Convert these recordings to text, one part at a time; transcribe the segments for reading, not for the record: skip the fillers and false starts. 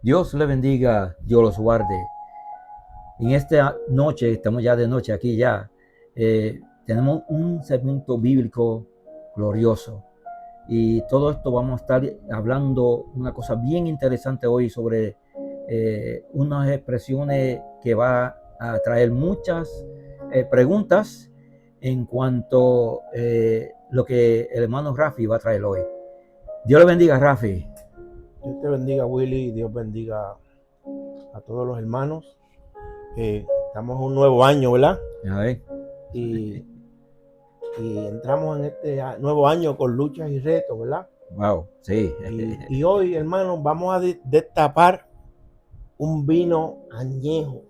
Dios le bendiga, Dios los guarde. En esta noche, estamos ya de noche aquí ya, tenemos un segmento bíblico glorioso. Y todo esto vamos a estar hablando una cosa bien interesante hoy sobre unas expresiones que va a traer muchas preguntas en cuanto a lo que el hermano Rafi va a traer hoy. Dios le bendiga, Rafi. Dios te bendiga, Willy. Dios bendiga a todos los hermanos. Estamos en un nuevo año, ¿verdad? A ver. Y entramos en este nuevo año con luchas y retos, ¿verdad? Wow, sí. Y hoy, hermanos, vamos a destapar un vino añejo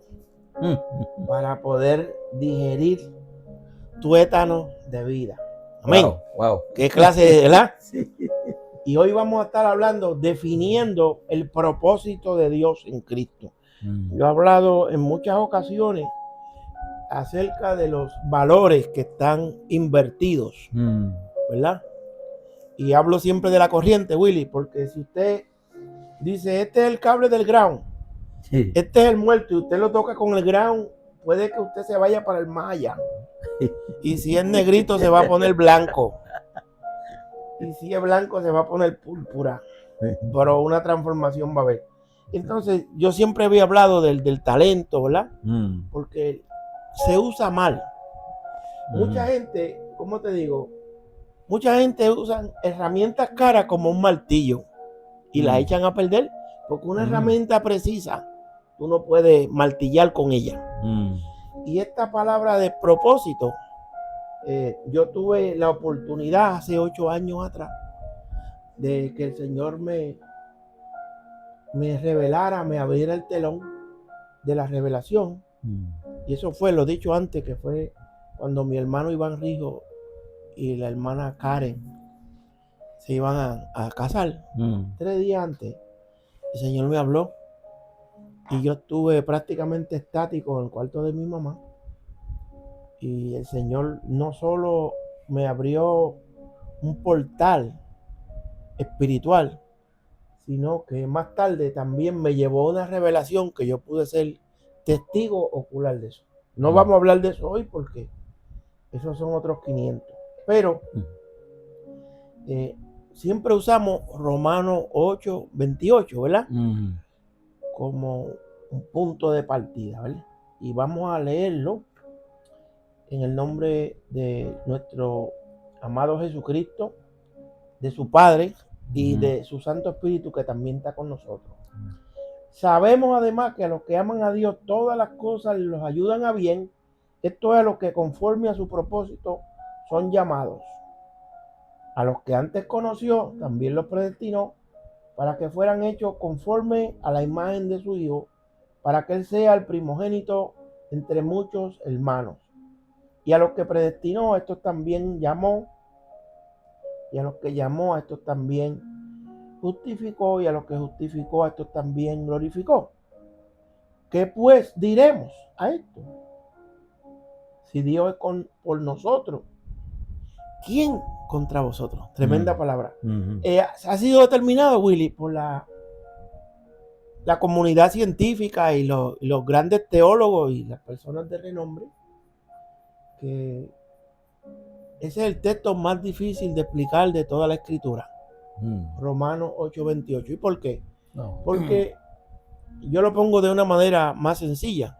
para poder digerir tuétanos de vida. Amén. Wow. ¿Qué clase, verdad? Sí. Y hoy vamos a estar hablando, definiendo el propósito de Dios en Cristo. Yo he hablado en muchas ocasiones acerca de los valores que están invertidos, ¿verdad? Y hablo siempre de la corriente, Willy, porque si usted dice, este es el cable del ground, Sí. este es el muerto, y usted lo toca con el ground, puede que usted se vaya para el maya. Y si es negrito, se va a poner blanco. Y si es blanco, se va a poner púrpura. Pero una transformación va a haber. Entonces, yo siempre había hablado del talento, ¿verdad? Porque se usa mal. Mucha gente, ¿cómo te digo? Mucha gente usa herramientas caras como un martillo y la echan a perder, porque una herramienta precisa, tú no puedes martillar con ella. Y esta palabra de propósito, yo tuve la oportunidad hace 8 años atrás de que el Señor me revelara, me abriera el telón de la revelación. Y eso fue lo dicho antes, que fue cuando mi hermano Iván Rijo y la hermana Karen se iban a casar. 3 días antes, el Señor me habló y yo estuve prácticamente estático en el cuarto de mi mamá. Y el Señor no solo me abrió un portal espiritual, sino que más tarde también me llevó a una revelación que yo pude ser testigo ocular de eso. No vamos a hablar de eso hoy porque esos son otros 500. Pero siempre usamos Romanos 8:28, ¿verdad? Como un punto de partida, ¿verdad? Y vamos a leerlo en el nombre de nuestro amado Jesucristo, de su Padre y de su Santo Espíritu que también está con nosotros. Sabemos además que a los que aman a Dios todas las cosas los ayudan a bien. Esto es a los que conforme a su propósito son llamados. A los que antes conoció también los predestinó para que fueran hechos conforme a la imagen de su Hijo, para que Él sea el primogénito entre muchos hermanos. Y a los que predestinó, a estos también llamó. Y a los que llamó, a estos también justificó. Y a los que justificó, a estos también glorificó. ¿Qué pues diremos a esto? Si Dios es por nosotros, ¿quién contra vosotros? Tremenda palabra. Ha sido determinado, Willy, por la comunidad científica y los grandes teólogos y las personas de renombre, que ese es el texto más difícil de explicar de toda la escritura. Romanos 8:28. ¿Y por qué? Porque yo lo pongo de una manera más sencilla.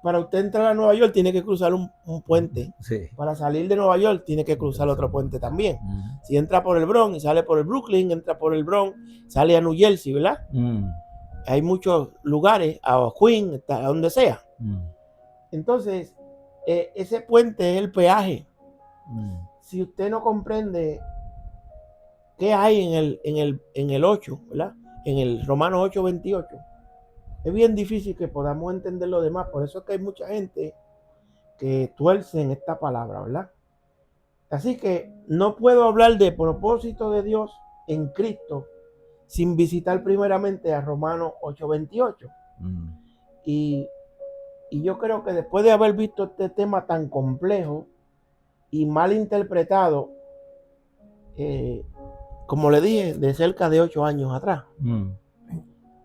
Para usted entrar a Nueva York tiene que cruzar un puente. Sí. Para salir de Nueva York tiene que cruzar otro puente también. Si entra por el Bronx y sale por el Brooklyn, entra por el Bronx, sale a New Jersey, ¿verdad? Hay muchos lugares, a Queens, a donde sea. Entonces, ese puente es el peaje. Si usted no comprende qué hay en el 8, ¿verdad? En el Romanos 8:28, es bien difícil que podamos entender lo demás. Por eso es que hay mucha gente que tuerce en esta palabra, ¿verdad? Así que no puedo hablar de propósito de Dios en Cristo sin visitar primeramente a Romanos 8:28. Y yo creo que después de haber visto este tema tan complejo y mal interpretado, como le dije, de cerca de 8 años atrás,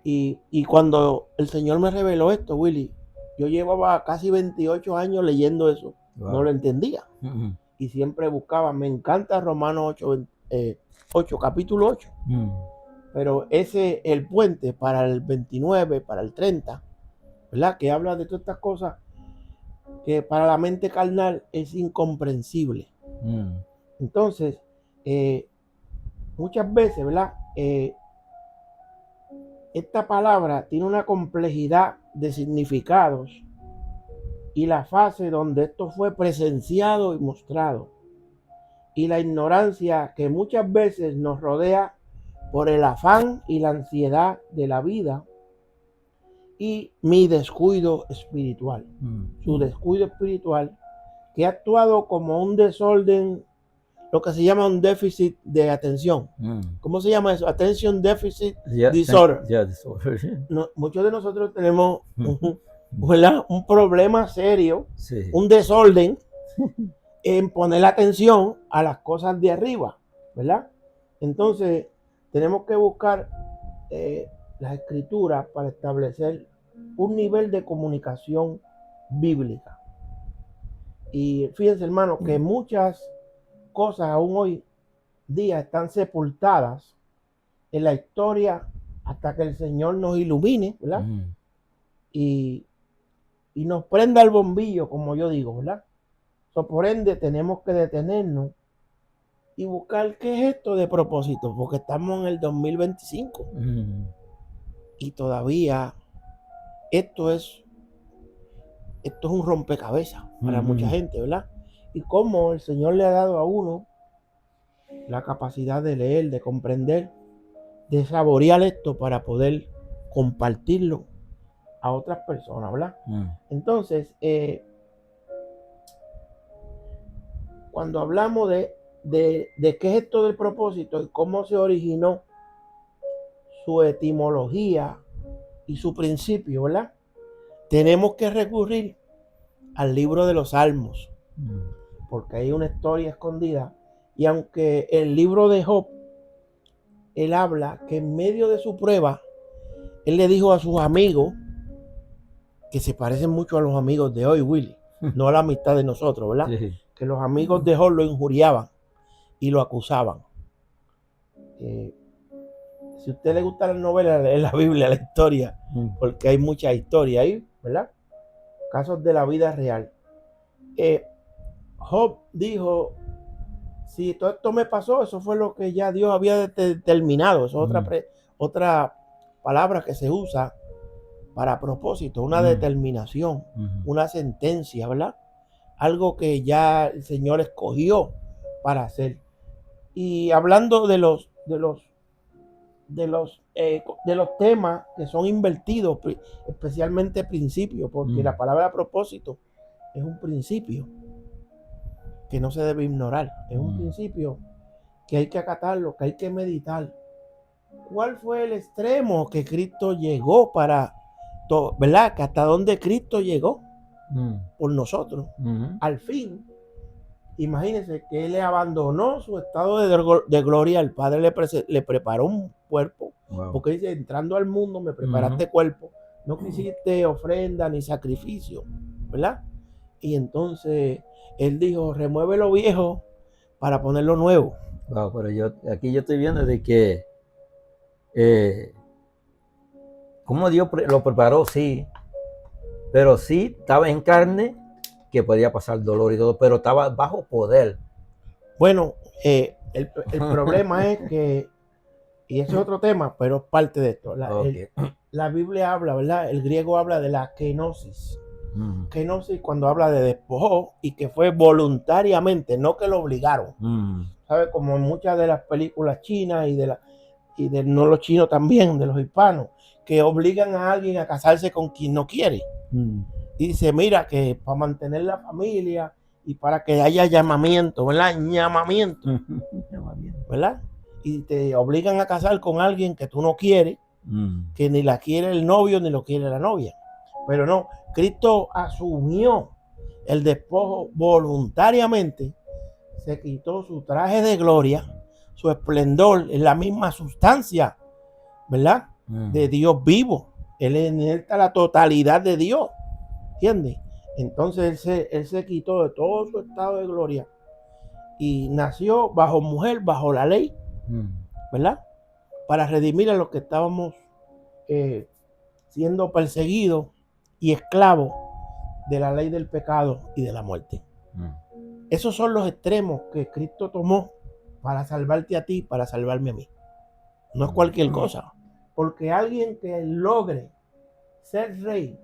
Y cuando el Señor me reveló esto, Willy, yo llevaba casi 28 años leyendo eso. Wow. No lo entendía. Y siempre buscaba. Me encanta Romanos 8, capítulo 8. Pero ese, el puente para el 29, para el 30, ¿verdad? Que habla de todas estas cosas que para la mente carnal es incomprensible. Entonces, muchas veces, ¿verdad? Esta palabra tiene una complejidad de significados y la fase donde esto fue presenciado y mostrado, y la ignorancia que muchas veces nos rodea por el afán y la ansiedad de la vida y mi descuido espiritual. Su descuido espiritual, que ha actuado como un desorden, lo que se llama un déficit de atención. ¿Cómo se llama eso? Attention Deficit Disorder. No, muchos de nosotros tenemos un problema serio, un desorden en poner la atención a las cosas de arriba, ¿verdad? Entonces, tenemos que buscar las escrituras para establecer un nivel de comunicación bíblica. Y fíjense, hermano, que muchas cosas aún hoy día están sepultadas en la historia hasta que el Señor nos ilumine, ¿verdad? Y nos prenda el bombillo, como yo digo, ¿verdad? Por ende, tenemos que detenernos y buscar qué es esto de propósito, porque estamos en el 2025 y todavía esto es un rompecabezas para mucha gente, ¿verdad? Y cómo el Señor le ha dado a uno la capacidad de leer, de comprender, de saborear esto para poder compartirlo a otras personas, ¿verdad? Entonces, cuando hablamos de qué es esto del propósito y cómo se originó, su etimología y su principio, ¿verdad? Tenemos que recurrir al libro de los Salmos, porque hay una historia escondida. Y aunque el libro de Job, él habla que en medio de su prueba, él le dijo a sus amigos, que se parecen mucho a los amigos de hoy, Willy, no a la amistad de nosotros, ¿verdad? Sí. Que los amigos de Job lo injuriaban y lo acusaban. Si a usted le gusta la novela, lee la Biblia, la historia, porque hay mucha historia ahí, ¿verdad? Casos de la vida real. Job dijo, si todo esto me pasó, eso fue lo que ya Dios había determinado. Eso es otra palabra que se usa para propósito, una determinación, una sentencia, ¿verdad? Algo que ya el Señor escogió para hacer. Y hablando de los temas que son invertidos, especialmente principios, porque la palabra propósito es un principio que no se debe ignorar, es un principio que hay que acatarlo, que hay que meditar. ¿Cuál fue el extremo que Cristo llegó para todo, ¿verdad? Que hasta dónde Cristo llegó por nosotros. Al fin, imagínense que Él le abandonó su estado de gloria al Padre, le preparó un cuerpo, porque dice, entrando al mundo me preparaste cuerpo, no quisiste ofrenda ni sacrificio, ¿verdad? Y entonces Él dijo, remueve lo viejo para poner lo nuevo. Pero aquí yo estoy viendo de que como Dios lo preparó, sí, pero sí estaba en carne, que podía pasar dolor y todo, pero estaba bajo poder. Bueno, el problema es que, y ese es otro tema, pero es parte de esto. La Biblia habla, ¿verdad? El griego habla de la kenosis. Kenosis cuando habla de despojo y que fue voluntariamente, no que lo obligaron. ¿Sabe? Como en muchas de las películas chinas y de no los chinos también, de los hispanos, que obligan a alguien a casarse con quien no quiere. Y dice, mira, que para mantener la familia y para que haya llamamiento, ¿verdad? Llamamiento, ¿verdad? Y te obligan a casar con alguien que tú no quieres, que ni la quiere el novio ni lo quiere la novia. Pero no, Cristo asumió el despojo voluntariamente, se quitó su traje de gloria, su esplendor en la misma sustancia, ¿verdad? de Dios vivo. Él está la totalidad de Dios. ¿Entiendes? Entonces él se quitó de todo su estado de gloria y nació bajo mujer, bajo la ley, ¿verdad? Para redimir a los que estábamos siendo perseguidos y esclavos de la ley del pecado y de la muerte. Esos son los extremos que Cristo tomó para salvarte a ti, para salvarme a mí. No es cualquier cosa. Porque alguien que logre ser rey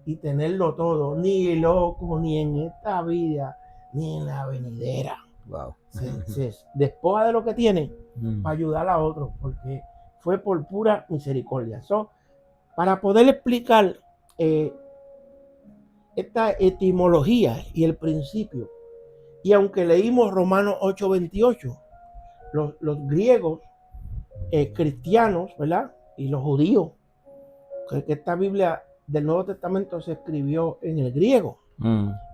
y tenerlo todo, ni loco, ni en esta vida, ni en la venidera, se despoja de lo que tiene para ayudar a otros, porque fue por pura misericordia. Para poder explicar esta etimología y el principio, y aunque leímos Romanos 8:28, los griegos cristianos, ¿verdad? Y los judíos, que esta Biblia del Nuevo Testamento se escribió en el griego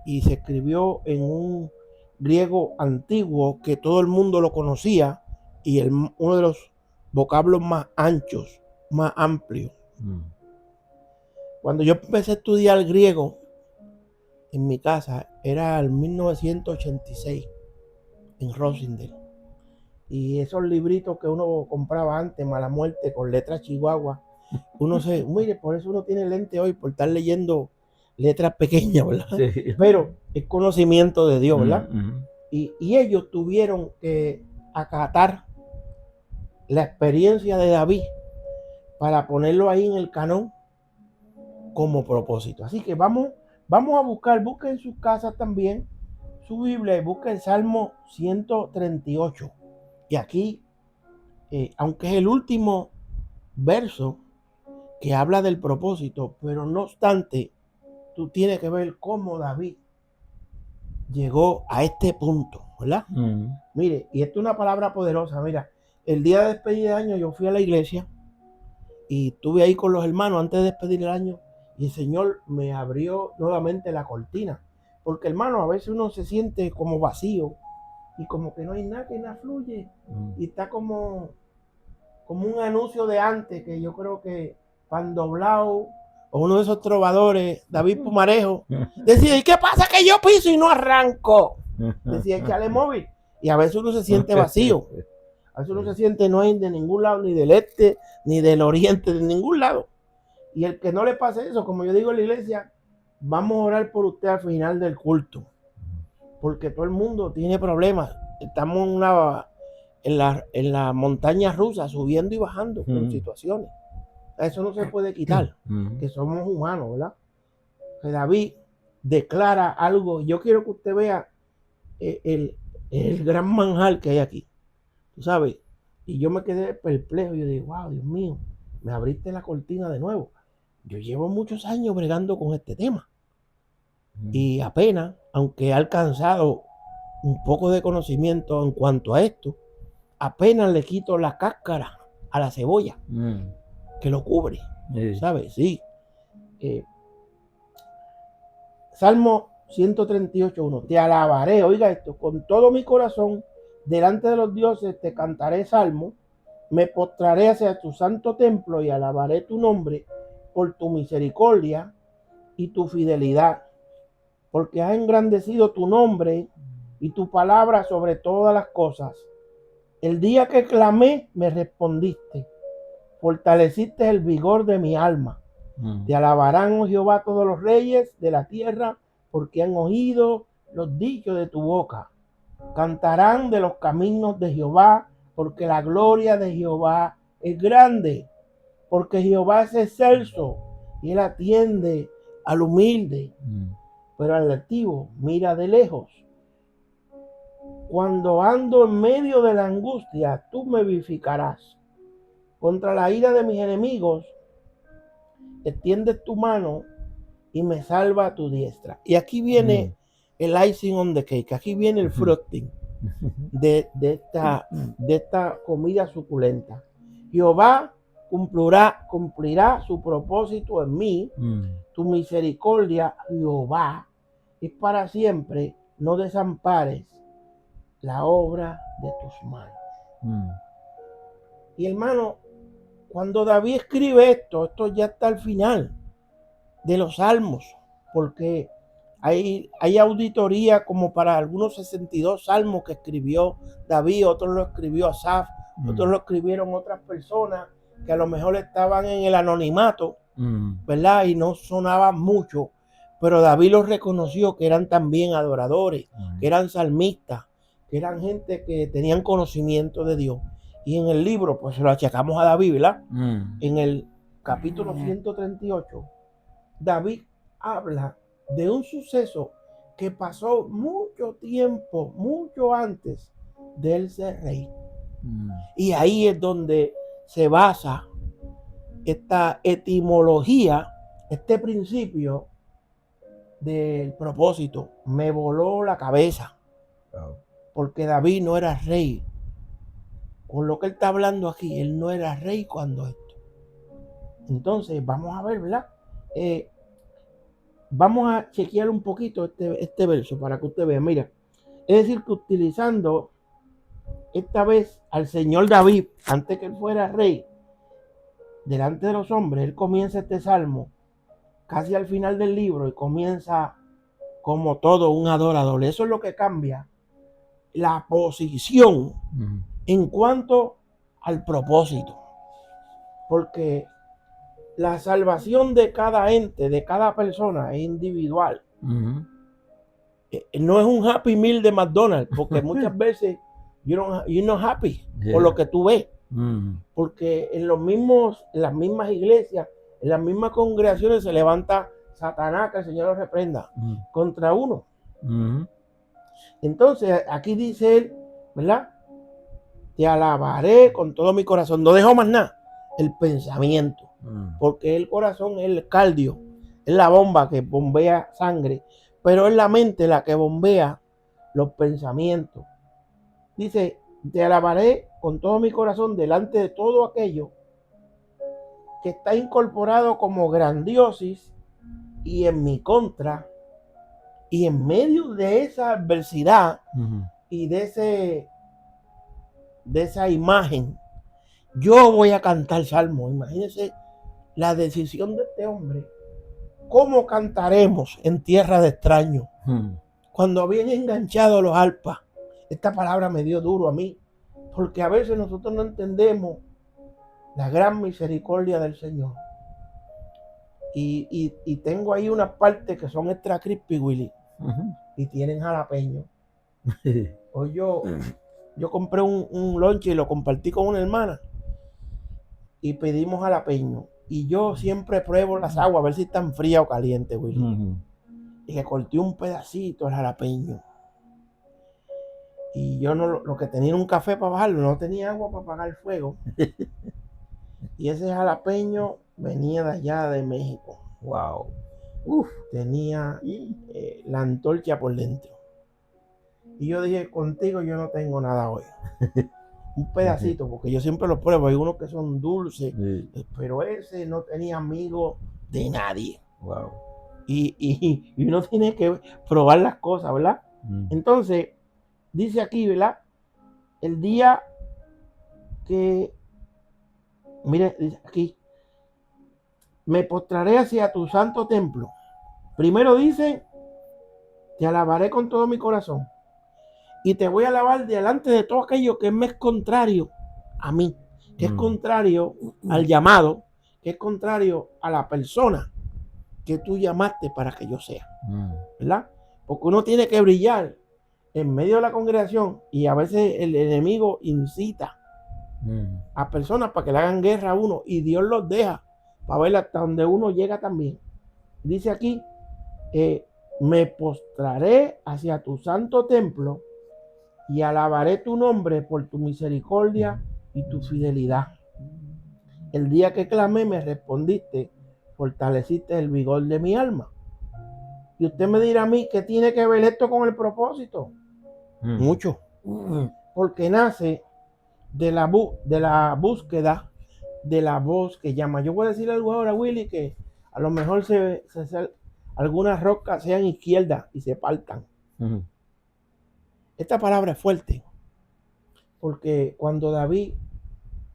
y se escribió en un griego antiguo que todo el mundo lo conocía y uno de los vocablos más anchos, más amplios. Cuando yo empecé a estudiar griego en mi casa, era el 1986 en Rosendale. Y esos libritos que uno compraba antes, Mala Muerte, con letras chihuahua, mire, por eso uno tiene lente hoy, por estar leyendo letras pequeñas, ¿verdad? Sí. Pero es conocimiento de Dios, ¿verdad? Y ellos tuvieron que acatar la experiencia de David para ponerlo ahí en el canon como propósito. Así que vamos a busquen en sus casas también su Biblia y busquen el Salmo 138. Y aquí, aunque es el último verso que habla del propósito, pero no obstante, tú tienes que ver cómo David llegó a este punto, ¿verdad? Mire, y esto es una palabra poderosa. Mira, el día de despedir de año yo fui a la iglesia y estuve ahí con los hermanos antes de despedir el año y el Señor me abrió nuevamente la cortina. Porque, hermano, a veces uno se siente como vacío y como que no hay nada, que nada fluye. Y está como un anuncio de antes, que yo creo que Pando Blau o uno de esos trovadores, David Pumarejo, decía, ¿y qué pasa que yo piso y no arranco? Decía, échale móvil. Y a veces uno se siente vacío. A veces uno se siente no hay de ningún lado, ni del este, ni del oriente, de ningún lado. Y el que no le pase eso, como yo digo en la iglesia, vamos a orar por usted al final del culto. Porque todo el mundo tiene problemas. Estamos en la montaña rusa, subiendo y bajando con situaciones. Eso no se puede quitar, que somos humanos, ¿verdad? Que David declara algo. Yo quiero que usted vea el gran manjar que hay aquí. Tú sabes, y yo me quedé perplejo. Yo digo, wow, Dios mío, me abriste la cortina de nuevo. Yo llevo muchos años bregando con este tema. Y apenas, aunque he alcanzado un poco de conocimiento en cuanto a esto, apenas le quito la cáscara a la cebolla que lo cubre. ¿Sabes? Sí. Salmo 138:1. Te alabaré, oiga esto, con todo mi corazón, delante de los dioses te cantaré salmo, me postraré hacia tu santo templo y alabaré tu nombre por tu misericordia y tu fidelidad, porque has engrandecido tu nombre y tu palabra sobre todas las cosas. El día que clamé, me respondiste, fortaleciste el vigor de mi alma. Te alabarán, oh Jehová, todos los reyes de la tierra, porque han oído los dichos de tu boca. Cantarán de los caminos de Jehová, porque la gloria de Jehová es grande. Porque Jehová es excelso y él atiende al humilde, pero al altivo mira de lejos. Cuando ando en medio de la angustia, tú me vivificarás. Contra la ira de mis enemigos, extiendes tu mano y me salva tu diestra. Y aquí viene el icing on the cake, aquí viene el frosting de esta comida suculenta. Jehová cumplirá su propósito en mí. Tu misericordia, Jehová, es para siempre. No desampares la obra de tus manos. Y hermano, cuando David escribe esto ya está al final de los salmos, porque hay auditoría como para algunos 62 salmos que escribió David, otros lo escribió Asaf, otros lo escribieron otras personas que a lo mejor estaban en el anonimato, ¿verdad? Y no sonaban mucho, pero David los reconoció que eran también adoradores, que eran salmistas, que eran gente que tenían conocimiento de Dios. Y en el libro, pues se lo achacamos a David, ¿verdad? En el capítulo 138, David habla de un suceso que pasó mucho tiempo, mucho antes de él ser rey. Y ahí es donde se basa esta etimología, este principio del propósito. Me voló la cabeza, porque David no era rey. Con lo que él está hablando aquí, él no era rey cuando esto. Entonces, vamos a ver, ¿verdad? Vamos a chequear un poquito este verso para que usted vea. Mira, es decir, que utilizando esta vez al señor David, antes que él fuera rey, delante de los hombres, él comienza este salmo casi al final del libro y comienza como todo un adorador. Eso es lo que cambia la posición en cuanto al propósito. Porque la salvación de cada ente, de cada persona es individual. No es un Happy Meal de McDonald's, porque muchas veces you're not happy por lo que tú ves. Porque en las mismas iglesias, en las mismas congregaciones se levanta Satanás, que el Señor lo reprenda, contra uno. Entonces aquí dice él, ¿verdad? Te alabaré con todo mi corazón. No dejo más nada, el pensamiento. Porque el corazón es el cardio, es la bomba que bombea sangre, pero es la mente la que bombea los pensamientos. Dice, te alabaré con todo mi corazón delante de todo aquello que está incorporado como grandiosis y en mi contra, y en medio de esa adversidad y de esa imagen, yo voy a cantar salmos. Imagínense la decisión de este hombre. ¿Cómo cantaremos en tierra de extraños? Cuando habían enganchado los arpas. Esta palabra me dio duro a mí, porque a veces nosotros no entendemos la gran misericordia del Señor. Y tengo ahí unas partes que son extra crispy, Willy, y tienen jalapeño. Hoy yo compré un lonche y lo compartí con una hermana y pedimos jalapeño. Y yo siempre pruebo las aguas a ver si están frías o calientes, Willy. Y le corté un pedacito al jalapeño. Y yo lo que tenía era un café para bajarlo, no tenía agua para apagar el fuego. Y ese jalapeño venía de allá de México. Wow. Tenía la antorcha por dentro. Y yo dije, contigo yo no tengo nada hoy. Un pedacito, porque yo siempre lo pruebo. Hay unos que son dulces, pero ese no tenía amigo de nadie. Wow. Y uno tiene que probar las cosas, ¿verdad? Entonces, dice aquí, ¿verdad? El día que, mire, dice aquí, me postraré hacia tu santo templo. Primero dice, te alabaré con todo mi corazón. Y te voy a alabar delante de todo aquello que me es contrario a mí, que es contrario al llamado, que es contrario a la persona que tú llamaste para que yo sea, ¿verdad? Porque uno tiene que brillar en medio de la congregación y a veces el enemigo incita a personas para que le hagan guerra a uno y Dios los deja para ver hasta donde uno llega también. Dice aquí, me postraré hacia tu santo templo y alabaré tu nombre por tu misericordia y tu fidelidad. El día que clamé me respondiste, fortaleciste el vigor de mi alma. Y usted me dirá a mí, ¿qué tiene que ver esto con el propósito? Mucho. Porque nace de la búsqueda de la voz que llama. Yo voy a decir algo ahora, Willy, que a lo mejor algunas rocas sean izquierdas y se partan. Esta palabra es fuerte, porque cuando David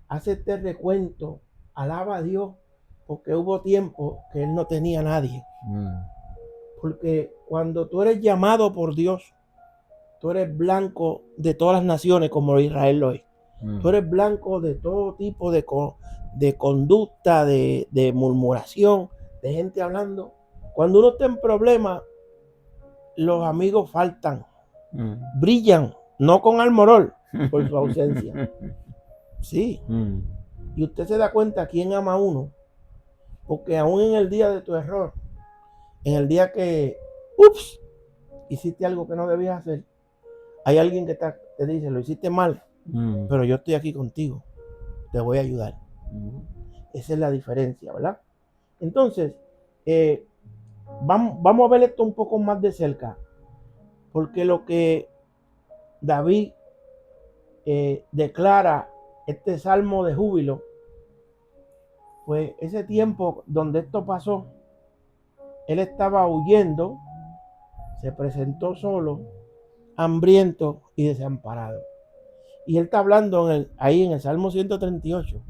hace este recuento alaba a Dios, porque hubo tiempo que él no tenía a nadie. Porque cuando tú eres llamado por Dios, tú eres blanco de todas las naciones como Israel lo es. Tú eres blanco de todo tipo de conducta, de murmuración, de gente hablando. Cuando uno está en problemas, los amigos faltan, brillan, no con almorol, por su ausencia. Sí. Y usted se da cuenta quién ama a uno, porque aún en el día de tu error, en el día que, hiciste algo que no debías hacer, hay alguien que te dice, lo hiciste mal, pero yo estoy aquí contigo, te voy a ayudar. Esa es la diferencia, ¿verdad? Entonces, vamos a ver esto un poco más de cerca, porque lo que David declara este salmo de júbilo, pues ese tiempo donde esto pasó, él estaba huyendo, se presentó solo, hambriento y desamparado. Y él está hablando ahí en el Salmo 138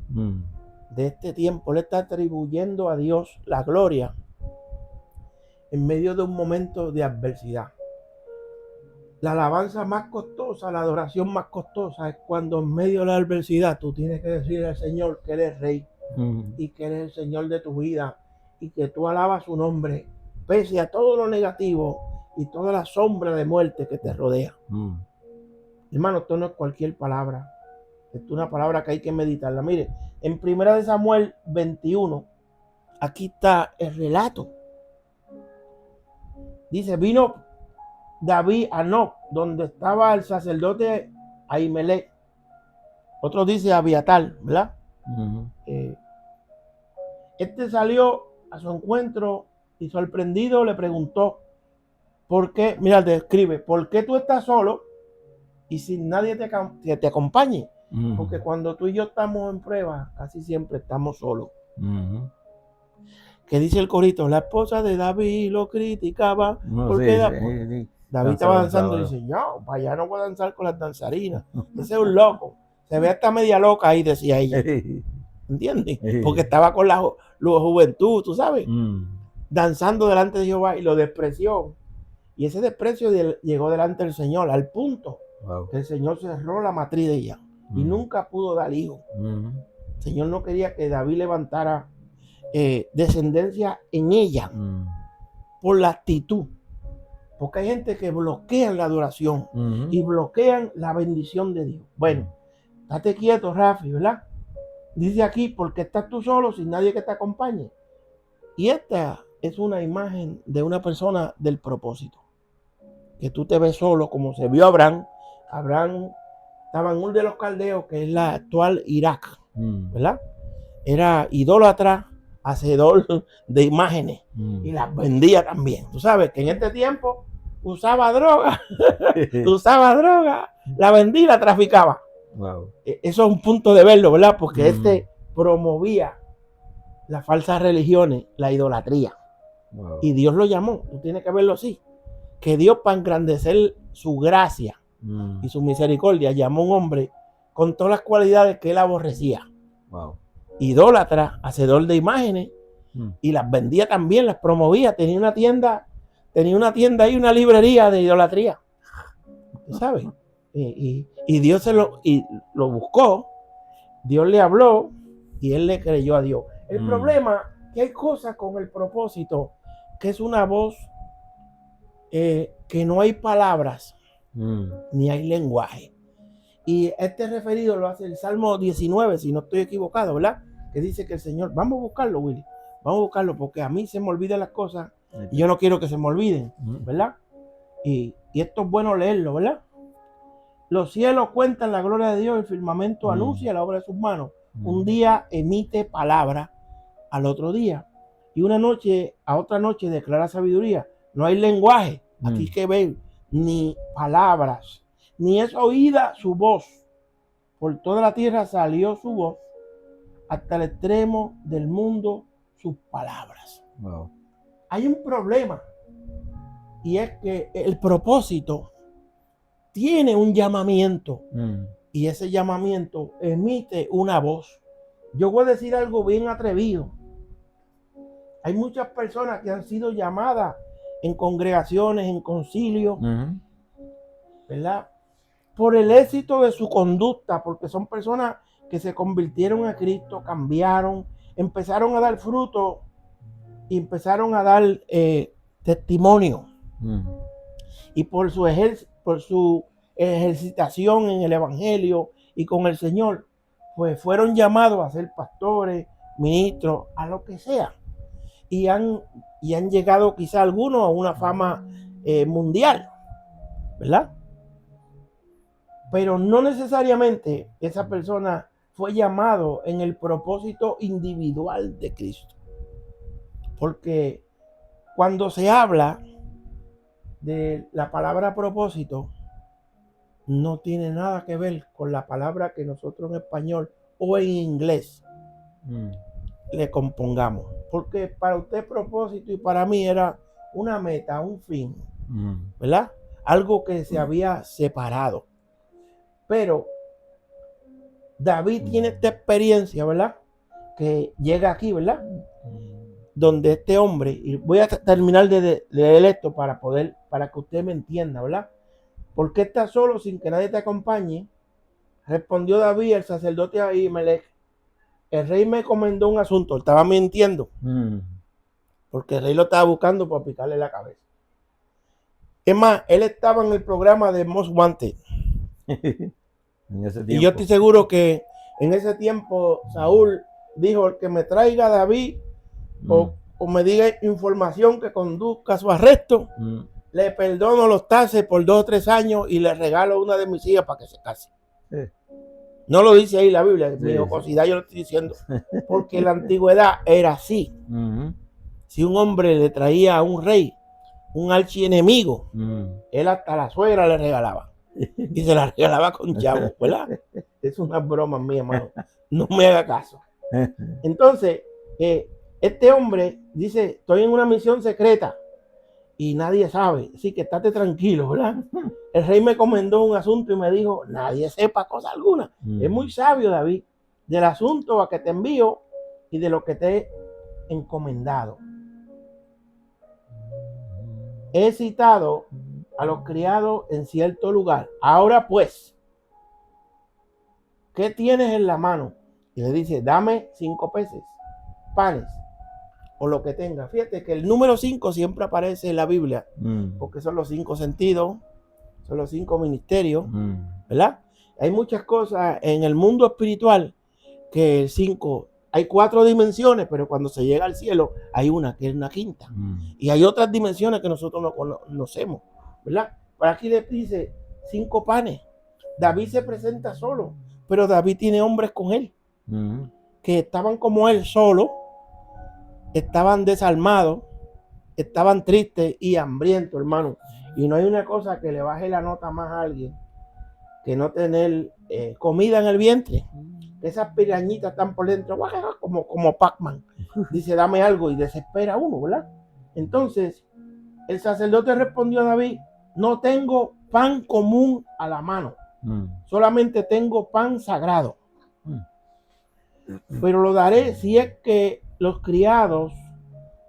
de este tiempo. Él está atribuyendo a Dios la gloria en medio de un momento de adversidad. La alabanza más costosa, la adoración más costosa es cuando en medio de la adversidad tú tienes que decirle al Señor que Él es Rey y que Él es el Señor de tu vida y que tú alabas su nombre pese a todo lo negativo y toda la sombra de muerte que te rodea. Hermano, esto no es cualquier palabra. Esto es una palabra que hay que meditarla. Mire, en 1 Samuel 21, aquí está el relato. Dice, vino David a Nob, donde estaba el sacerdote Ahimelech. Otro dice Abiatar, ¿verdad? Este salió a su encuentro y sorprendido le preguntó, ¿por qué? Mira, describe, ¿por qué tú estás solo y sin nadie que te acompañe? Porque cuando tú y yo estamos en prueba, casi siempre estamos solos. ¿Qué dice el corito? La esposa de David lo criticaba. Porque David estaba danzando y dice, no, para allá no voy a danzar con las danzarinas. Ese es un loco. Se ve hasta media loca ahí, decía ella. ¿Entiendes? Porque estaba con la juventud, tú sabes, danzando delante de Jehová y lo despreció. Y ese desprecio llegó delante del Señor, al punto que el Señor cerró la matriz de ella y nunca pudo dar hijo. El Señor no quería que David levantara descendencia en ella por la actitud. Porque hay gente que bloquean la adoración y bloquean la bendición de Dios. Bueno, estate quieto, Rafi, ¿verdad? Dice aquí, porque estás tú solo sin nadie que te acompañe. Y esta es una imagen de una persona del propósito. Que tú te ves solo, como se vio Abraham. Abraham estaba en Ur de los Caldeos, que es la actual Irak, ¿verdad? Era idólatra, hacedor de imágenes y las vendía también. Tú sabes que en este tiempo usaba droga, la vendía y la traficaba. Wow. Eso es un punto de verlo, ¿verdad? Porque promovía las falsas religiones, la idolatría. Wow. Y Dios lo llamó, tú tienes que verlo así, que Dios, para engrandecer su gracia y su misericordia, llamó a un hombre con todas las cualidades que él aborrecía. Wow. Idólatra, hacedor de imágenes, y las vendía también, las promovía. Tenía una tienda y una librería de idolatría. ¿Tú sabes? Y Dios lo buscó, Dios le habló y él le creyó a Dios. El problema es que hay cosas con el propósito que es una voz que no hay palabras ni hay lenguaje. Y este referido lo hace el Salmo 19, si no estoy equivocado, ¿verdad? Que dice que el Señor, vamos a buscarlo, Willy, vamos a buscarlo, porque a mí se me olvidan las cosas y yo no quiero que se me olviden, ¿verdad? Y esto es bueno leerlo, ¿verdad? Los cielos cuentan la gloria de Dios, el firmamento anuncia la obra de sus manos. Un día emite palabra al otro día, y una noche a otra noche declara sabiduría. No hay lenguaje, aquí que ver, ni palabras, ni es oída su voz. Por toda la tierra salió su voz, hasta el extremo del mundo sus palabras. Wow. Hay un problema, y es que el propósito tiene un llamamiento, y ese llamamiento emite una voz. Yo voy a decir algo bien atrevido. Hay muchas personas que han sido llamadas en congregaciones, en concilios, ¿verdad? Por el éxito de su conducta, porque son personas que se convirtieron a Cristo, cambiaron, empezaron a dar fruto y empezaron a dar testimonio. Y por su ejercitación en el Evangelio y con el Señor, pues fueron llamados a ser pastores, ministros, a lo que sea. Y han llegado quizá algunos a una fama mundial, ¿verdad? Pero no necesariamente esa persona fue llamado en el propósito individual de Cristo. Porque cuando se habla de la palabra propósito, no tiene nada que ver con la palabra que nosotros en español o en inglés le compongamos. Porque para usted propósito y para mí era una meta, un fin, ¿verdad? Algo que se había separado. Pero David tiene esta experiencia, ¿verdad? Que llega aquí, ¿verdad? Donde este hombre, y voy a terminar de leer esto para que usted me entienda, ¿verdad? ¿Por qué estás solo sin que nadie te acompañe? Respondió David, el sacerdote Ahimelech: el rey me encomendó un asunto. Él estaba mintiendo, porque el rey lo estaba buscando para picarle la cabeza. Es más, él estaba en el programa de Most Wanted. Y yo estoy seguro que en ese tiempo Saúl dijo: el que me traiga a David o me diga información que conduzca a su arresto, le perdono los taxes por 2 o 3 años y le regalo una de mis hijas para que se case. No lo dice ahí la Biblia, mi jocosidad yo lo estoy diciendo, porque en la antigüedad era así. Si un hombre le traía a un rey un archienemigo, él hasta la suegra le regalaba. Y se la regalaba con chavos, ¿verdad? Es una broma mía, hermano. No me haga caso. Entonces, este hombre dice: estoy en una misión secreta y nadie sabe, así que estate tranquilo, ¿verdad? El rey me encomendó un asunto y me dijo: nadie sepa cosa alguna. Es muy sabio, David, del asunto a que te envío y de lo que te he encomendado. He citado a los criados en cierto lugar. Ahora pues, ¿qué tienes en la mano? Y le dice: dame 5 peces, panes, o lo que tenga. Fíjate que el número 5 siempre aparece en la Biblia, porque son los 5 sentidos, son los 5 ministerios, ¿verdad? Hay muchas cosas en el mundo espiritual que el 5, hay 4 dimensiones, pero cuando se llega al cielo hay una que es una quinta. Y hay otras dimensiones que nosotros no conocemos, ¿verdad? Pero aquí le dice 5 panes. David se presenta solo, pero David tiene hombres con él, que estaban como él solo, estaban desarmados, estaban tristes y hambrientos, hermano. Y no hay una cosa que le baje la nota más a alguien que no tener comida en el vientre. Esas pirañitas están por dentro, como Pac-Man. Dice: dame algo, y desespera uno, ¿verdad? Entonces, el sacerdote respondió a David: no tengo pan común a la mano, solamente tengo pan sagrado. Pero lo daré si es que los criados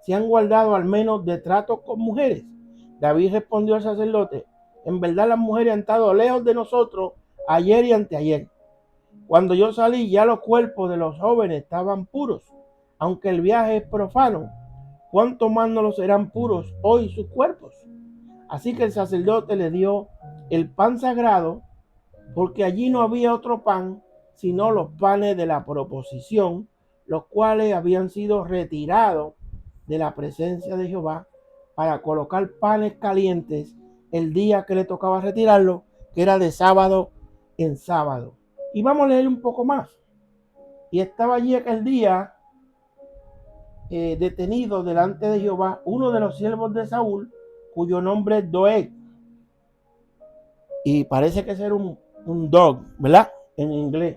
se han guardado al menos de tratos con mujeres. David respondió al sacerdote: en verdad las mujeres han estado lejos de nosotros ayer y anteayer. Cuando yo salí, ya los cuerpos de los jóvenes estaban puros. Aunque el viaje es profano, ¿cuánto más no lo serán puros hoy sus cuerpos? Así que el sacerdote le dio el pan sagrado, porque allí no había otro pan sino los panes de la proposición, los cuales habían sido retirados de la presencia de Jehová para colocar panes calientes el día que le tocaba retirarlo, que era de sábado en sábado. Y vamos a leer un poco más. Y estaba allí aquel día detenido delante de Jehová uno de los siervos de Saúl, cuyo nombre es Doeg. Y parece que ser un dog, ¿verdad? En inglés.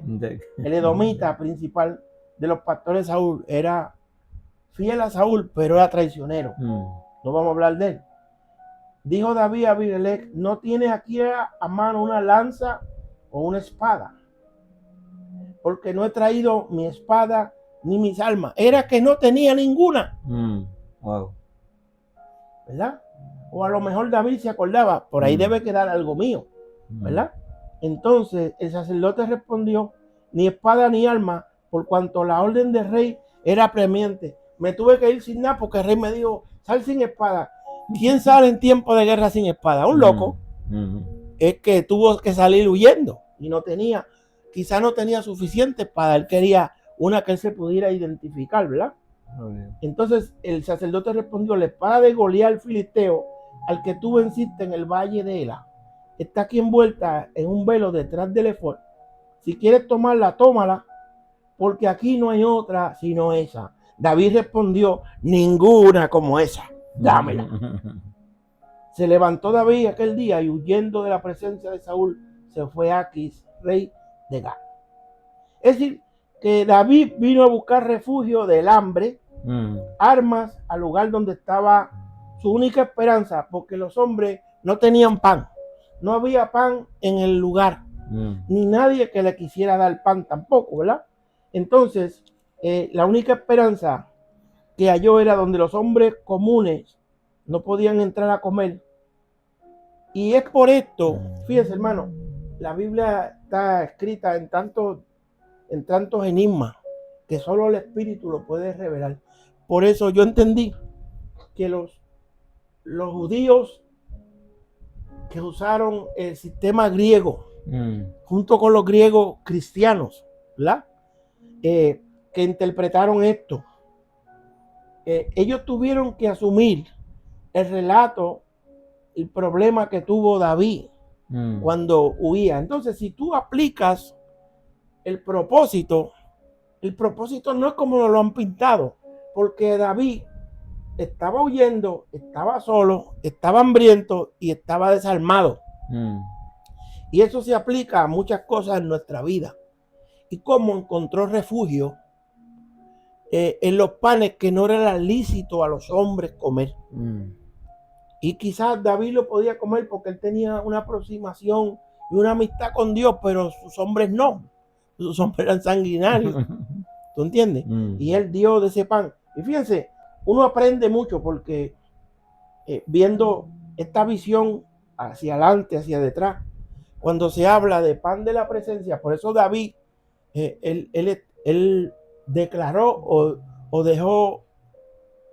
El edomita principal de los pastores de Saúl. Era fiel a Saúl, pero era traicionero. No vamos a hablar de él. Dijo David a Abimelech: ¿no tienes aquí a mano una lanza o una espada? porque no he traído mi espada ni mis armas. Era que no tenía ninguna. Wow. ¿Verdad? O a lo mejor David se acordaba, por ahí debe quedar algo mío, ¿verdad? Entonces el sacerdote respondió, ni espada ni arma, por cuanto la orden del rey era apremiante. Me tuve que ir sin nada porque el rey me dijo, sal sin espada. ¿Quién sale en tiempo de guerra sin espada? Un loco. Es que tuvo que salir huyendo y no tenía, quizá no tenía suficiente espada. Él quería una que él se pudiera identificar, ¿verdad? Entonces el sacerdote respondió, la espada de Goliat el filisteo, al que tú venciste en el valle de Ela, está aquí envuelta en un velo detrás del efod. Si quieres tomarla, tómala, porque aquí no hay otra sino esa. David respondió, ninguna como esa, dámela. Se levantó David aquel día y huyendo de la presencia de Saúl, se fue a Aquis, rey de Gat. Es decir, que David vino a buscar refugio del hambre, armas al lugar donde estaba su única esperanza, porque los hombres no tenían pan. No había pan en el lugar, ni nadie que le quisiera dar pan tampoco, ¿verdad? Entonces, la única esperanza que halló era donde los hombres comunes no podían entrar a comer. Y es por esto, fíjense hermano, la Biblia está escrita en tantos enigmas que solo el Espíritu lo puede revelar. Por eso yo entendí que los judíos que usaron el sistema griego, junto con los griegos cristianos, ¿verdad? Que interpretaron esto, ellos tuvieron que asumir el relato, el problema que tuvo David cuando huía. Entonces, si tú aplicas el propósito no es como nos lo han pintado, porque David estaba huyendo, estaba solo, estaba hambriento y estaba desarmado. Y eso se aplica a muchas cosas en nuestra vida. Y cómo encontró refugio en los panes que no era lícito a los hombres comer. Y quizás David lo podía comer porque él tenía una aproximación y una amistad con Dios, pero sus hombres no. Sus hombres eran sanguinarios. ¿Tú entiendes? Y él dio de ese pan. Y fíjense, uno aprende mucho porque viendo esta visión hacia adelante, hacia detrás, cuando se habla de pan de la presencia, por eso David, él declaró o dejó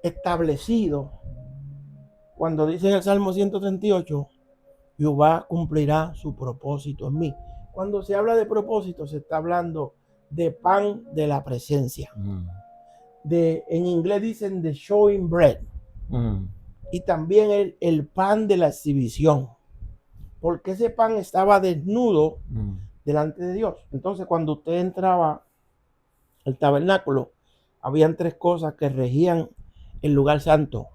establecido, cuando dice en el Salmo 138, Jehová cumplirá su propósito en mí. Cuando se habla de propósito, se está hablando de pan de la presencia. En inglés dicen the showing bread. Y también el pan de la exhibición. Porque ese pan estaba desnudo delante de Dios. Entonces, cuando usted entraba al tabernáculo, habían tres cosas que regían el lugar santo.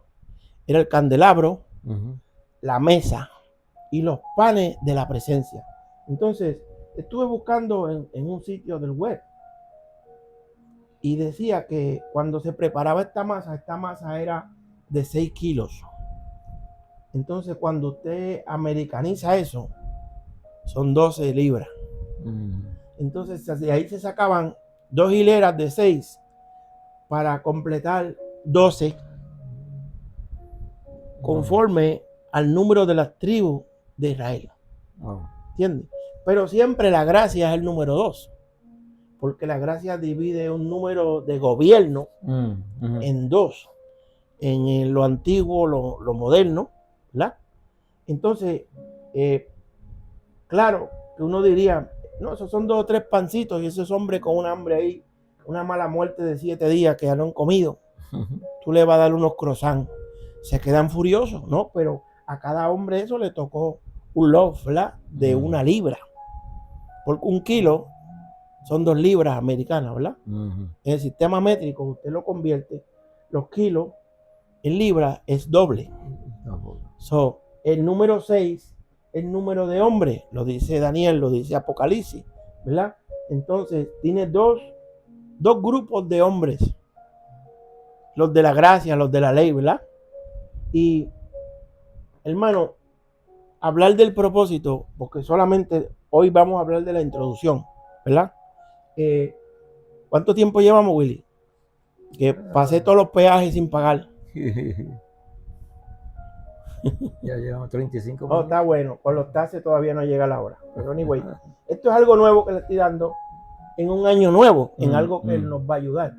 Era el candelabro, la mesa y los panes de la presencia. Entonces, estuve buscando en un sitio del web y decía que cuando se preparaba esta masa era de 6 kilos. Entonces, cuando usted americaniza eso, son 12 libras. Entonces, de ahí se sacaban 2 hileras de 6 para completar 12, conforme al número de las tribus de Israel. ¿Entiendes? Pero siempre la gracia es el número 2, porque la gracia divide un número de gobierno en 2, en lo antiguo, lo moderno, ¿verdad? Entonces, claro que uno diría, no, esos son 2 o 3 pancitos y esos hombres con un hambre ahí, una mala muerte de 7 días que ya no han comido, tú le vas a dar unos croissants, se quedan furiosos, ¿no? Pero a cada hombre eso le tocó un loaf, ¿verdad? De 1 libra, porque 1 kilo son 2 libras americanas, ¿verdad? En el sistema métrico usted lo convierte, los kilos en libras es doble. So, el número 6 es el número de hombres, lo dice Daniel, lo dice Apocalipsis, ¿verdad? Entonces tiene dos grupos de hombres, los de la gracia, los de la ley, ¿verdad? Y hermano, hablar del propósito, porque solamente hoy vamos a hablar de la introducción, ¿verdad? ¿Cuánto tiempo llevamos, Willy? Que pasé todos los peajes sin pagar. Ya llevamos 35 Oh, minutos. está bueno. Con los taxes todavía no llega la hora. Pero anyway, esto es algo nuevo que le estoy dando en un año nuevo, en algo que nos va a ayudar.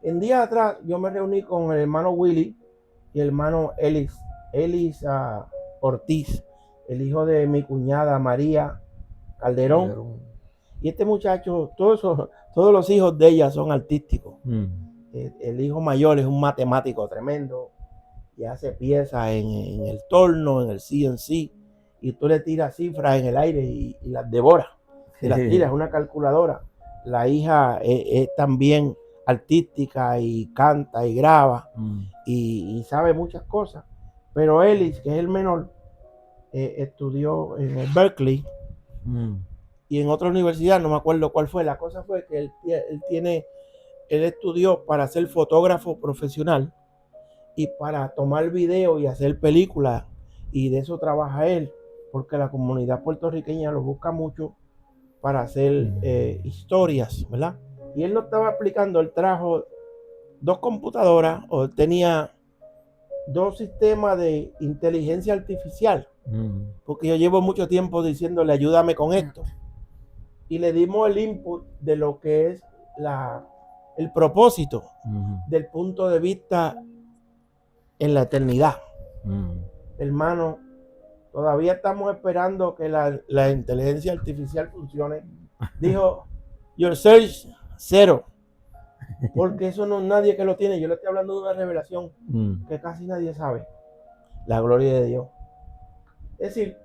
En días atrás yo me reuní con el hermano Willy y el hermano Elis Ortiz, el hijo de mi cuñada María Calderón. Y este muchacho, todos los hijos de ella son artísticos. El hijo mayor es un matemático tremendo y hace piezas en el torno, en el CNC, y tú le tiras cifras en el aire y las devora. Si las tiras, es una calculadora. La hija es también artística y canta y graba y sabe muchas cosas. Pero Ellis, que es el menor, estudió en el Berkeley y en otra universidad, no me acuerdo cuál fue. La cosa fue que él estudió para ser fotógrafo profesional y para tomar video y hacer películas, y de eso trabaja él, porque la comunidad puertorriqueña lo busca mucho para hacer historias, ¿verdad? Y él no estaba explicando, él trajo 2 computadoras, o él tenía 2 sistemas de inteligencia artificial, porque yo llevo mucho tiempo diciéndole, ayúdame con esto, y le dimos el input de lo que es el propósito del punto de vista en la eternidad. Hermano, todavía estamos esperando que la inteligencia artificial funcione. Dijo, your search 0, porque eso no es nadie que lo tiene. Yo le estoy hablando de una revelación que casi nadie sabe. La gloria de Dios. Es decir,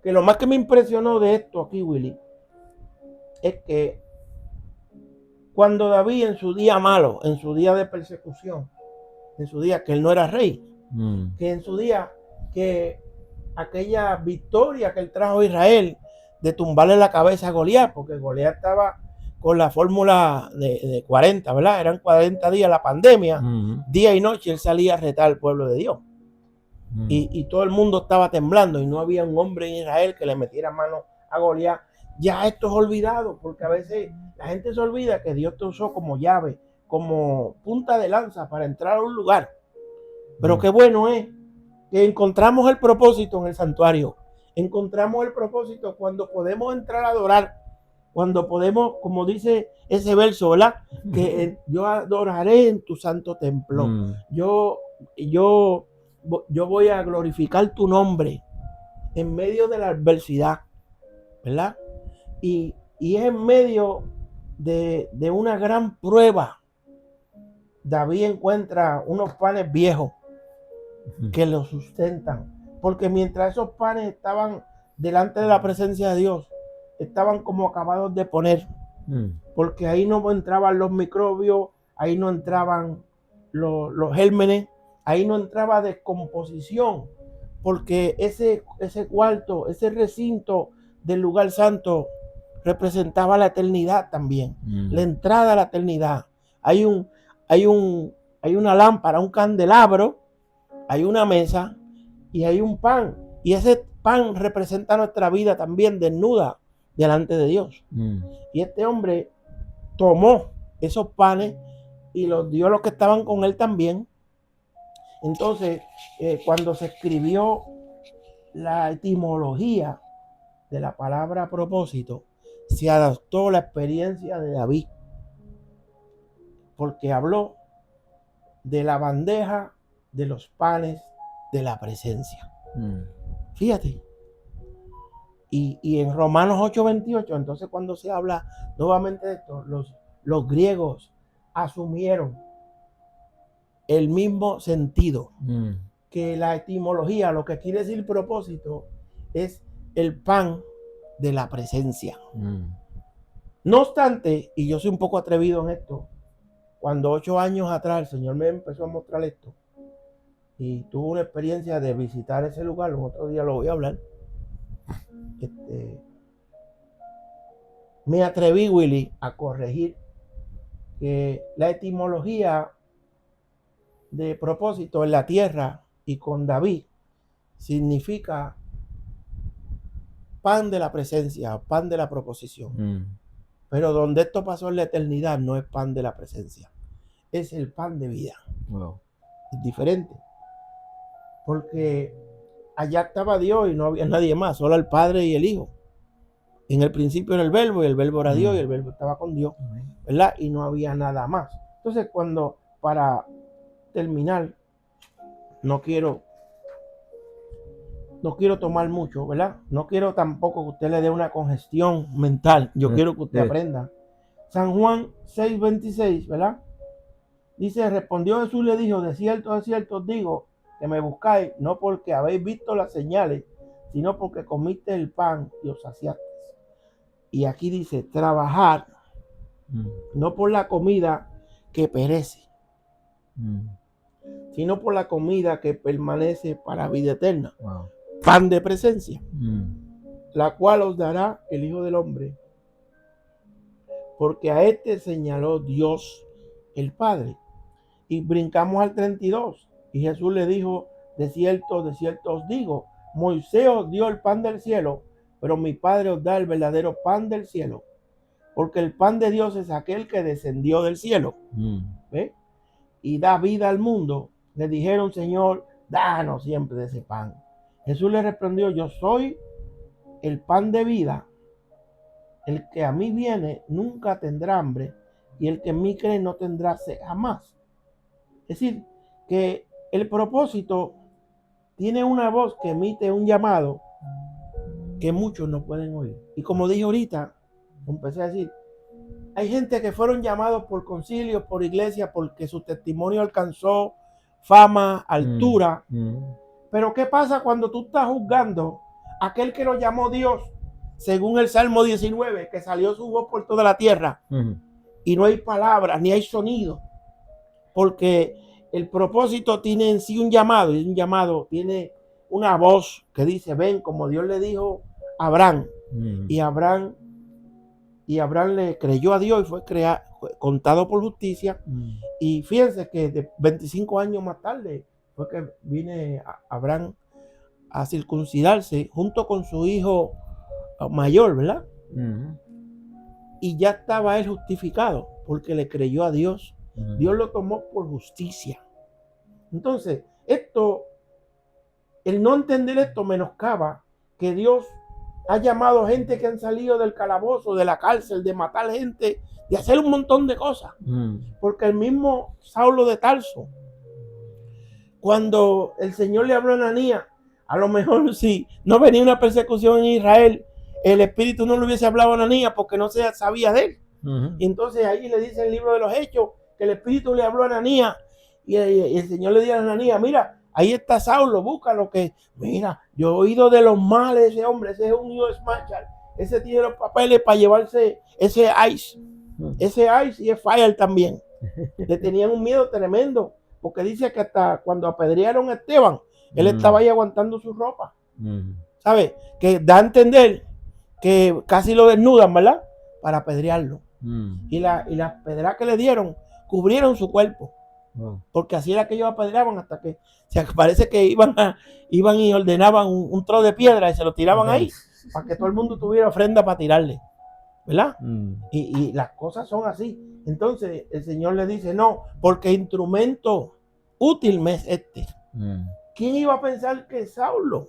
que lo más que me impresionó de esto aquí, Willy, es que cuando David en su día malo, en su día de persecución, en su día que él no era rey, que en su día que aquella victoria que él trajo a Israel de tumbarle la cabeza a Goliat, porque Goliat estaba con la fórmula de 40, ¿verdad? Eran 40 días la pandemia, día y noche él salía a retar al pueblo de Dios. Y todo el mundo estaba temblando y no había un hombre en Israel que le metiera mano a Goliat. Ya esto es olvidado, porque a veces la gente se olvida que Dios te usó como llave, como punta de lanza para entrar a un lugar. Pero qué bueno es que encontramos el propósito en el santuario. Encontramos el propósito cuando podemos entrar a adorar, cuando podemos, como dice ese verso, ¿verdad? Que yo adoraré en tu santo templo. Yo voy a glorificar tu nombre en medio de la adversidad, ¿verdad? Y es en medio de una gran prueba. David encuentra unos panes viejos que lo sustentan, porque mientras esos panes estaban delante de la presencia de Dios, estaban como acabados de poner, porque ahí no entraban los microbios, ahí no entraban los gérmenes, ahí no entraba descomposición, porque ese cuarto, ese recinto del lugar santo representaba la eternidad también, la entrada a la eternidad. Hay una lámpara, un candelabro, hay una mesa y hay un pan. Y ese pan representa nuestra vida también desnuda delante de Dios. Y este hombre tomó esos panes y los dio a los que estaban con él también. Entonces, cuando se escribió la etimología de la palabra propósito, se adaptó la experiencia de David, porque habló de la bandeja de los panes de la presencia. Fíjate. Y en Romanos 8:28, entonces cuando se habla nuevamente de esto, los griegos asumieron el mismo sentido, que la etimología, lo que quiere decir propósito, es el pan de la presencia. No obstante, y yo soy un poco atrevido en esto, cuando 8 años atrás el Señor me empezó a mostrar esto, y tuve una experiencia de visitar ese lugar, otro día lo voy a hablar, me atreví, Willy, a corregir que la etimología de propósito en la tierra y con David significa pan de la presencia, pan de la proposición. Pero donde esto pasó en la eternidad no es pan de la presencia, es el pan de vida. Wow. Es diferente. Porque allá estaba Dios y no había nadie más, solo el Padre y el Hijo. En el principio era el Verbo y el Verbo era Dios y el Verbo estaba con Dios, ¿verdad? Y no había nada más. Entonces, para terminar, no quiero tomar mucho, ¿verdad? No quiero tampoco que usted le dé una congestión mental. Yo quiero que usted aprenda. San Juan 6:26, ¿verdad? Dice, respondió Jesús, le dijo, de cierto os digo, que me buscáis, no porque habéis visto las señales, sino porque comiste el pan y os saciaste. Y aquí dice, trabajar, no por la comida que perece, sino por la comida que permanece para vida eterna. Wow. Pan de presencia, la cual os dará el Hijo del Hombre, porque a este señaló Dios el Padre. Y brincamos al 32. Y Jesús le dijo, de cierto os digo, Moisés os dio el pan del cielo, pero mi Padre os da el verdadero pan del cielo. Porque el pan de Dios es aquel que descendió del cielo. ¿Ve? Y da vida al mundo. Le dijeron, Señor, danos siempre de ese pan. Jesús le respondió, yo soy el pan de vida. El que a mí viene nunca tendrá hambre, y el que en mí cree no tendrá sed jamás. Es decir, que el propósito tiene una voz que emite un llamado que muchos no pueden oír. Y como dije ahorita, empecé a decir, hay gente que fueron llamados por concilios, por iglesias, porque su testimonio alcanzó fama, altura. Pero ¿qué pasa cuando tú estás juzgando a aquel que lo llamó Dios, según el Salmo 19, que salió su voz por toda la tierra, y no hay palabras, ni hay sonido? Porque el propósito tiene en sí un llamado, y un llamado tiene una voz que dice, ven, como Dios le dijo a Abraham. Y Abraham le creyó a Dios y fue contado por justicia. Y fíjense que 25 años más tarde fue que viene Abraham a circuncidarse junto con su hijo mayor, ¿verdad? Y ya estaba él justificado porque le creyó a Dios. Dios lo tomó por justicia. Entonces, el no entender esto menoscaba que Dios ha llamado gente que han salido del calabozo, de la cárcel, de matar gente, de hacer un montón de cosas. Porque el mismo Saulo de Tarso, cuando el Señor le habló a Ananías, a lo mejor si no venía una persecución en Israel, el Espíritu no le hubiese hablado a Ananías porque no se sabía de él. Y entonces ahí le dice el libro de los Hechos que el Espíritu le habló a Ananías y el Señor le dijo a Ananías, mira, ahí está Saulo, búscalo, que mira, yo he oído de los males de ese hombre, ese es un US Marshal, ese tiene los papeles para llevarse ese ICE y es fire también. Le tenían un miedo tremendo, porque dice que hasta cuando apedrearon a Esteban, él estaba ahí aguantando su ropa. ¿Sabe? Que da a entender que casi lo desnudan, ¿verdad? Para apedrearlo. Y las pedras que le dieron cubrieron su cuerpo. Porque así era que ellos apedreaban hasta que parece que iban y ordenaban un trozo de piedra y se lo tiraban ahí para que todo el mundo tuviera ofrenda para tirarle, ¿verdad? Y las cosas son así. Entonces el Señor le dice, no, porque instrumento útil me es este. ¿Quién iba a pensar que Saulo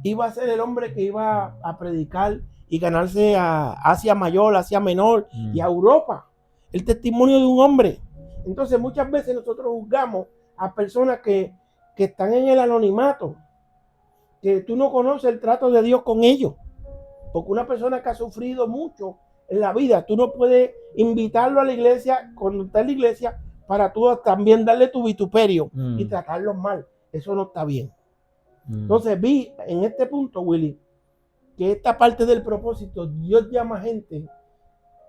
iba a ser el hombre que iba a predicar y ganarse a Asia Mayor, Asia Menor y a Europa? El testimonio de un hombre. Entonces muchas veces nosotros juzgamos a personas que están en el anonimato, que tú no conoces el trato de Dios con ellos. Porque una persona que ha sufrido mucho en la vida, tú no puedes invitarlo a la iglesia, cuando está en la iglesia, para tú también darle tu vituperio y tratarlos mal. Eso no está bien. Entonces vi en este punto, Willy, que esta parte del propósito, Dios llama a gente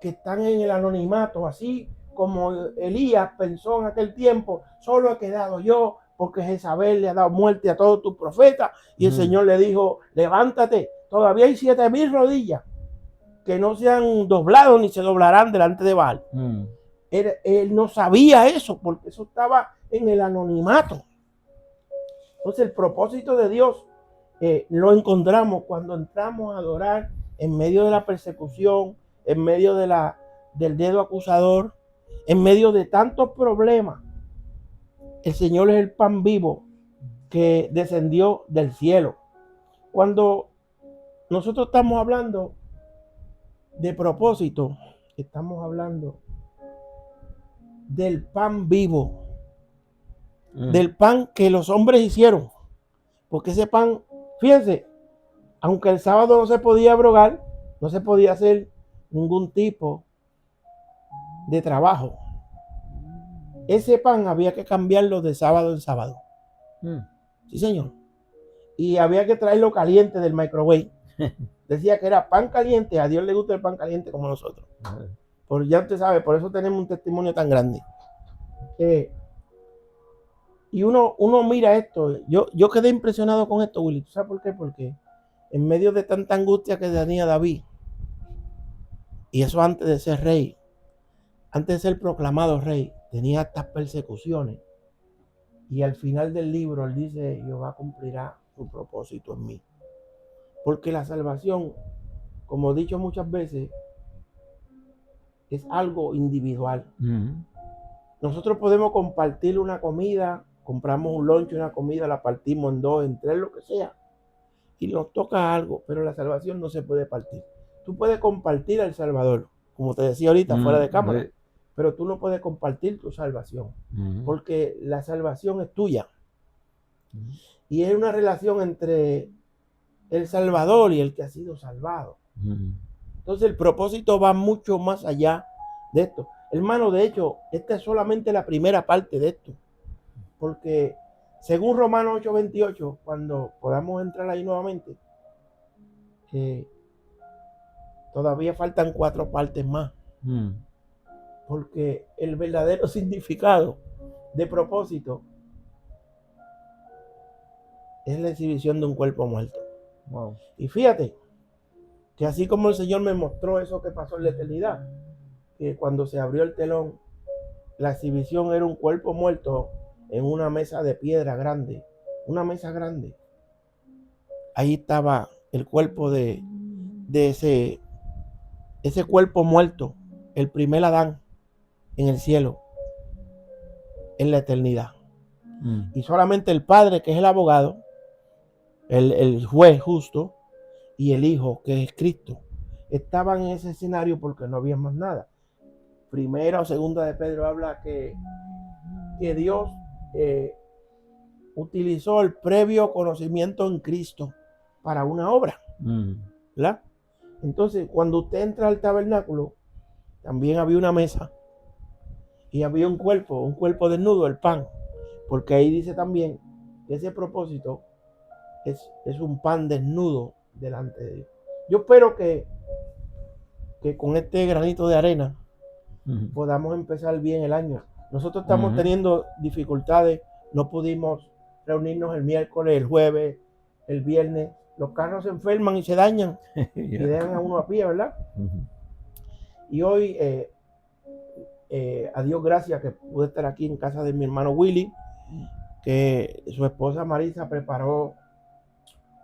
que están en el anonimato, así como Elías pensó en aquel tiempo, solo he quedado yo, porque Jezabel le ha dado muerte a todos tus profetas, y el Señor le dijo, levántate, todavía hay 7,000 rodillas que no se han doblado ni se doblarán delante de Baal. Él no sabía eso, porque eso estaba en el anonimato. Entonces el propósito de Dios lo encontramos cuando entramos a adorar en medio de la persecución, en medio del dedo acusador, en medio de tantos problemas, el Señor es el pan vivo que descendió del cielo. Cuando nosotros estamos hablando de propósito, estamos hablando del pan vivo, del pan que los hombres hicieron. Porque ese pan, fíjense, aunque el sábado no se podía abrogar, no se podía hacer ningún tipo de trabajo. Ese pan había que cambiarlo de sábado en sábado. Sí, señor. Y había que traerlo caliente del microwave. Decía que era pan caliente. A Dios le gusta el pan caliente como nosotros. Por ya usted sabe, por eso tenemos un testimonio tan grande. Y uno mira esto. Yo quedé impresionado con esto, Willy. ¿Tú sabes por qué? Porque en medio de tanta angustia que tenía David, y eso antes de ser rey, antes de ser proclamado rey, tenía estas persecuciones. Y al final del libro él dice: Jehová cumplirá su propósito en mí. Porque la salvación, como he dicho muchas veces, es algo individual. Nosotros podemos compartir una comida, compramos un lunch, una comida, la partimos en 2, en 3, lo que sea, y nos toca algo, pero la salvación no se puede partir. Tú puedes compartir al Salvador, como te decía ahorita, fuera de cámara, pero tú no puedes compartir tu salvación, porque la salvación es tuya. Y es una relación entre el Salvador y el que ha sido salvado. Entonces el propósito va mucho más allá de esto. Hermano, de hecho, esta es solamente la primera parte de esto. Porque según Romanos 8:28, cuando podamos entrar ahí nuevamente, todavía faltan 4 partes más. Porque el verdadero significado de propósito es la exhibición de un cuerpo muerto. Wow. Y fíjate que así como el Señor me mostró eso que pasó en la eternidad, que cuando se abrió el telón, la exhibición era un cuerpo muerto en una mesa de piedra grande, una mesa grande. Ahí estaba el cuerpo de ese cuerpo muerto, el primer Adán en el cielo, en la eternidad. Y solamente el Padre, que es el abogado, el juez justo, y el Hijo, que es Cristo, estaban en ese escenario porque no había más nada. Primera o segunda de Pedro habla que Dios utilizó el previo conocimiento en Cristo para una obra, ¿verdad? Entonces, cuando usted entra al tabernáculo, también había una mesa y había un cuerpo desnudo, el pan, porque ahí dice también que ese propósito es un pan desnudo delante de Dios. Yo espero que con este granito de arena podamos empezar bien el año. Nosotros estamos teniendo dificultades, no pudimos reunirnos el miércoles, el jueves, el viernes. Los carros se enferman y se dañan y dejan a uno a pie, ¿verdad? Y hoy, a Dios gracias que pude estar aquí en casa de mi hermano Willy, que su esposa Marisa preparó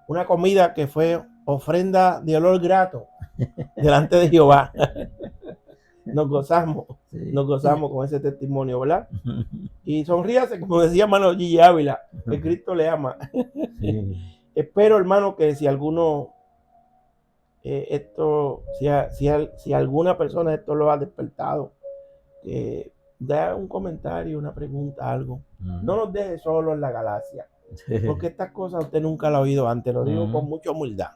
una comida que fue ofrenda de olor grato delante de Jehová. Nos gozamos con ese testimonio, ¿verdad? Y sonríase, como decía hermano Gigi Ávila, que Cristo le ama. Espero, hermano, que si alguno si alguna persona esto lo ha despertado, que da un comentario, una pregunta, algo. No nos deje solo en la galaxia, porque estas cosas usted nunca lo ha oído antes, lo digo con mucha humildad.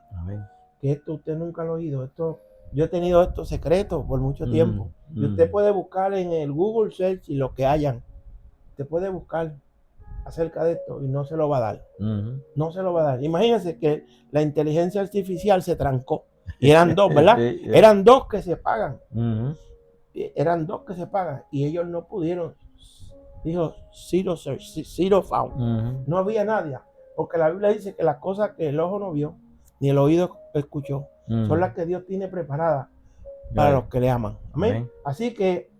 Que esto usted nunca lo ha oído. Yo he tenido estos secretos por mucho tiempo. Y usted puede buscar en el Google Search y lo que hayan. Usted puede buscar acerca de esto y no se lo va a dar. No se lo va a dar. Imagínense que la inteligencia artificial se trancó. Y eran 2, ¿verdad? Eran 2 que se pagan. Eran 2 que se pagan. Y ellos no pudieron. Dijo, zero search, zero found. No había nadie. Porque la Biblia dice que las cosas que el ojo no vio, ni el oído escuchó, son las que Dios tiene preparadas para los que le aman. Amén. Así que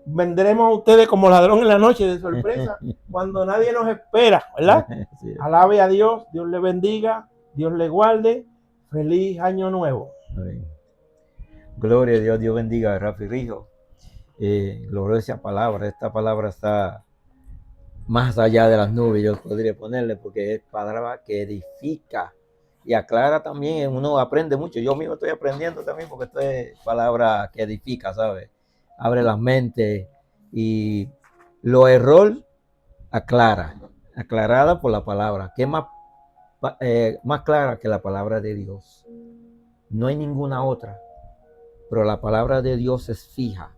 vendremos a ustedes como ladrón en la noche de sorpresa cuando nadie nos espera, ¿verdad? Alabe a Dios, Dios le bendiga, Dios le guarde. Feliz año nuevo. Amén. Gloria a Dios, Dios bendiga a Rafi Rijo. Gloriosa palabra, esta palabra está más allá de las nubes, yo podría ponerle, porque es palabra que edifica y aclara también, uno aprende mucho, yo mismo estoy aprendiendo también, porque esto es palabra que edifica, ¿sabes? Abre las mentes y lo error aclara, aclarada por la palabra, que es más clara que la palabra de Dios. No hay ninguna otra, pero la palabra de Dios es fija,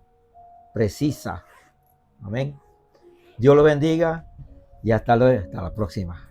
precisa. Amén. Dios lo bendiga y hasta la próxima.